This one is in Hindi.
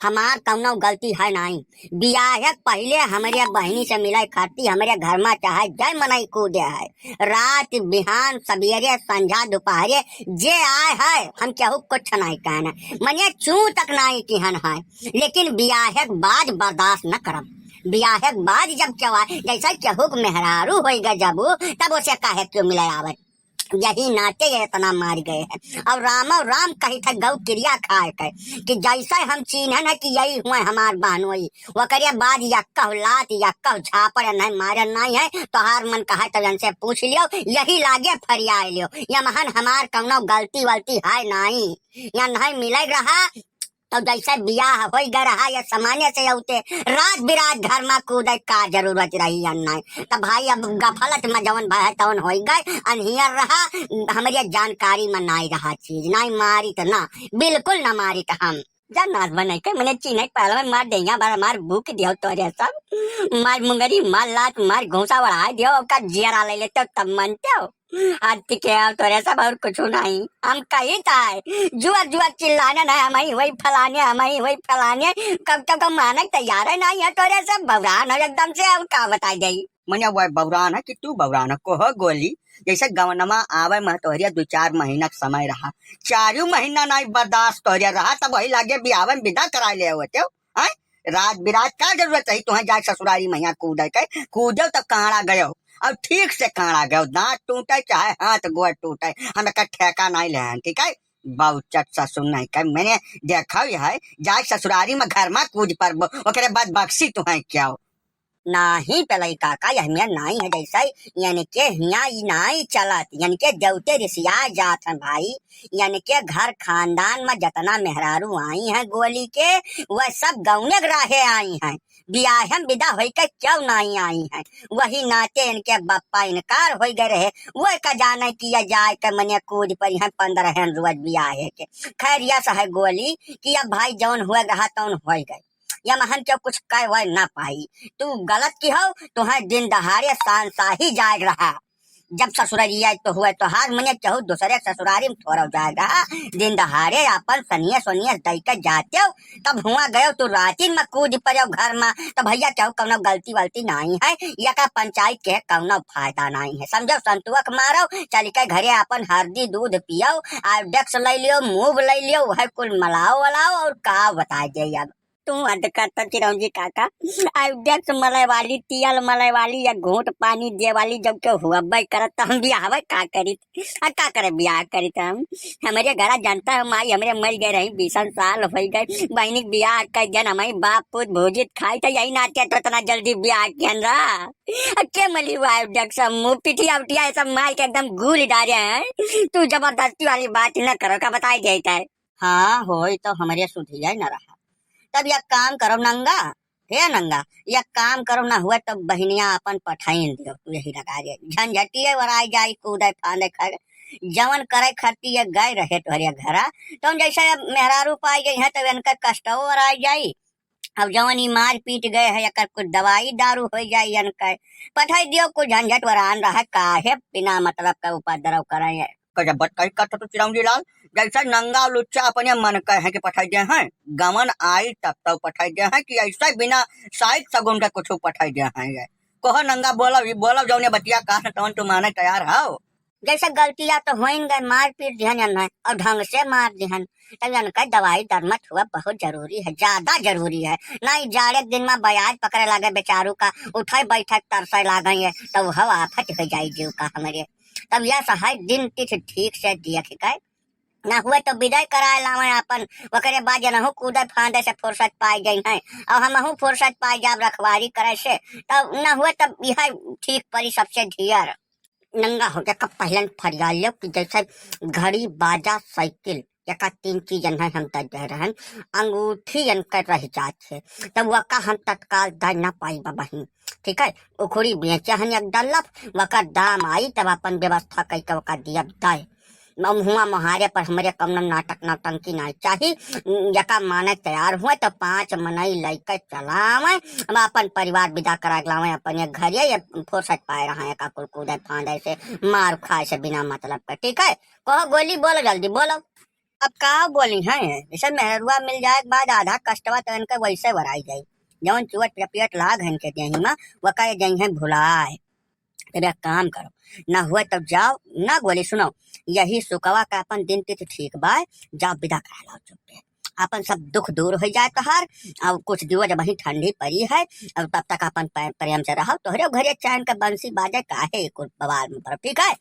हमार कौनो गलती है नहीं। बियाह पहले हमारे बहनी से मिले खाती हमारे घर में चाहे जय मनई कूदे है। रात बिहान सवेरे संझा दोपहरे जे आए है हम केहू कुछ नहीं कहना, मने चू तक नहीं किहन है। लेकिन बियाह बाद बर्दाश्त न करब। बियाह बाद जब जैसा केहू मेहरारू हो गए जब तब उसे काहे क्यों मिले आवत। यही नाते ये इतना मार गए हैं। और राम कही था गौ क्रिया खाए के कि जैसे हम चिन्हन है कि यही हुए हमार बहनोई वो करे बाद यक्का लात यक्का झापड़ नहीं मारे नहीं है तो हार मन कहा तब इनसे पूछ लियो यही लागे फरिया लियो। या महन हमार कौनो गलती वलती है नहीं या नहीं मिले रहा। तो जैसे बियाह हो गए रहा या सामान्य से होते रात बिरात घर में कूदे का जरूरत रही या नहीं। तब भाई अब गफलत में जवन भाई तवन हो गए अनहियर रहा हमारी जानकारी में नहीं रहा चीज नहीं मारी तो ना बिल्कुल ना मारी तो हम जा नाच बने के मैंने चीन पहले में मार देंगे बार मार भूख दियो तोरे सब मार मुंगरी मार लात मार घोसा बढ़ा दियो का जियरा ले लेते तब मनते हो। आज के तोरे सब और कुछ नहीं हम कही था जुआ जुआ चिल्लाने ना हमारी वही फलाने कब तक हम माने तैयार है नहीं है तोरे सब बवरान हो एकदम से अब का बताई गई मने वह बवरान है कि तू बवरान को हो गोली जैसे गवनमा आवे में तोहरिया 2-4 महीना का समय रहा 4 महीना नहीं बर्दाश्त तोहरिया रहा तब वही लागे बियाह में विदा करा ले होते हैं। रात बिरात का जरूरत है तुम्हें जाए ससुरारी मैया कूदे तब कहाड़ा गयो और ठीक से कहाड़ा गयो दांत टूटे चाहे हाथ गोड़ टूटे हमें का ठेका नहीं ले ठीक है। बहुचट ससुर नहीं कर मैंने देखा है जाए ससुरारी में घर में कूद पर ओकरे बाद बक्सी तुम्हें क्या हो नहीं पलई काका यह में नहीं है जैसा यानी के हिया नहीं चलत यानी के जौते रिसिया जात है भाई। यानी के घर खानदान में जितना मेहरारू आई हैं गोली के वह सब गौने राहे आई हैं बियाह विदा हो के क्यों नहीं आई हैं। वही नाते इनके बप्पा इनकार हो गए रहे वह का जाने किया जाए के मने कूद पर 15 रोज बियाह के खैर यह है गोली कि अब भाई जौन हुए रहा तौन हो गए या महन क्यों कुछ कह वह ना पाई। तू गलत की हो तुम्हें दिन दहाड़े शाही जाए रहा जब ससुरारिया तो हुए तो हार मने चाहो दूसरे ससुरारी में थोड़ा जाएगा दिन दहाड़े अपन सनिया सोनिया दई के जाते हो तब हुआ गयो तू राती में कूद पड़ो घर में तो भैया चाहो कौनो गलती वलती नहीं है या का पंचायत के कौनो फायदा नहीं है समझो संतुक मारो चल के घरे अपन हल्दी दूध पियो आयोडेक्स ले लियो मूव ले लियो वह कुल मलाई वलाओ और का बता दे अब तू अद करता चिरौंजी काका आयोडेक्स मलाई वाली तियल मलाई वाली या घूट पानी दे वाली जब के हुआ भाई करत हम बियाह का करी का करे बियाह करी हम हमारे घर जानता है माई हमारे मर गए रही 20 साल हो गए बहनी बियाह कर जन हमारी बाप पुत भोजित खाई तो यही नाते तो इतना जल्दी बियाह किया रहा के मली हुआ आयोडेक्स मुँह पिटिया उठिया सब मार के एकदम घूल डाले हैं। तू जबरदस्ती वाली बात न करो का बताई देता है। हाँ हो तो हमारे सुधिया न रहा तब यह काम करो नंगा हे नंगा यह काम करो ना हुआ तब बहनिया अपन पठाइन दियो तू यही लगा दे झंझटिए वराई जाई कूदे फांदे खड़े जवन करे खरती ये गए रहे तोहरिया घरा तो जैसे मेहरारू पाई गई है तब इनका कष्टो वराई जाई। अब जवन ही मार पीट गए है या कुछ दवाई दारू हो जाए इनका पठाई दियो कुछ झंझट वरान रहा काहे बिना मतलब का उपद्रव करे जब बताई करता तो चिरौंजी लाल जैसा नंगा लुच्चा अपने मन कर है कि पठाई दे हैं गमन आई तब पठाई दे हैं कि ऐसा बिना साइड सगुन का कुछ पठाई दे हैं कहो नंगा बोलो जौने बतिया कहा तवन तुम माने तैयार हो। जैसे गलतियां तो हो गए मार पीट दिहन और ढंग से मार दिहन तब इनका दवाई दरमत हुआ बहुत जरूरी है ज्यादा जरूरी है नहीं जाड़े दिन में बयाज पकड़े लगे बेचारू का उठे बैठक तरसे लागे तो वह आफत हो जाये जीव का हमारे तब यह सहाय दिन तिथि ठीक से देख के ना हुए तो विदाई कराए लावे अपन ओकरे बाद जनहु कूदे फांदे से फुर्सत पाई गई है और हमहु फुर्सत पाई जाब रखवारी करे से तब न हुए तब यह ठीक परी सबसे ढियर नंगा हो गया पहले फरिया लो कि जैसे घड़ी बाजा साइकिल या 3 चीज हम दे रहे अंगूठी कर रह जाते तब वका हम तत्काल दे न पाई बहन ठीक है उखड़ी बेचे हन एक डल्लफ वका दाम आई तब अपन व्यवस्था कई के वका दिया दाए हुआ मुहारे पर हमारे कम नाटक नौटंकी नहीं चाहिए यका माने तैयार हुए तो 5 मनई लेकर चलावे अपन परिवार विदा करा लावे अपन घर ये फुर्सत पाए रहा है का कूदे फांदे से मार खाए से बिना मतलब का ठीक है कहो गोली बोलो जल्दी बोलो। अब का बोली है, जैसे मेहरुआ मिल जाए के बाद आधा कष्टवा तो इनका वैसे भराई जाई। जवन चुवट पेट लाग है इनके देही में वो कहे जई है भुलाए। तेरा काम करो, ना हुए तब जाओ ना गोली सुनो। यही सुकवा का अपन दिन तिथि ठीक बा, जाओ विदा करा लो चुपे। अपन सब दुख दूर हो जाए तोहार। अब कुछ दिवस जब वही ठंडी पड़ी है, अब तब तक अपन प्रेम से रहो। तोहरे घरे चैन के बंसी बाजे काहे कुल बवाल में पड़ो, ठीक है।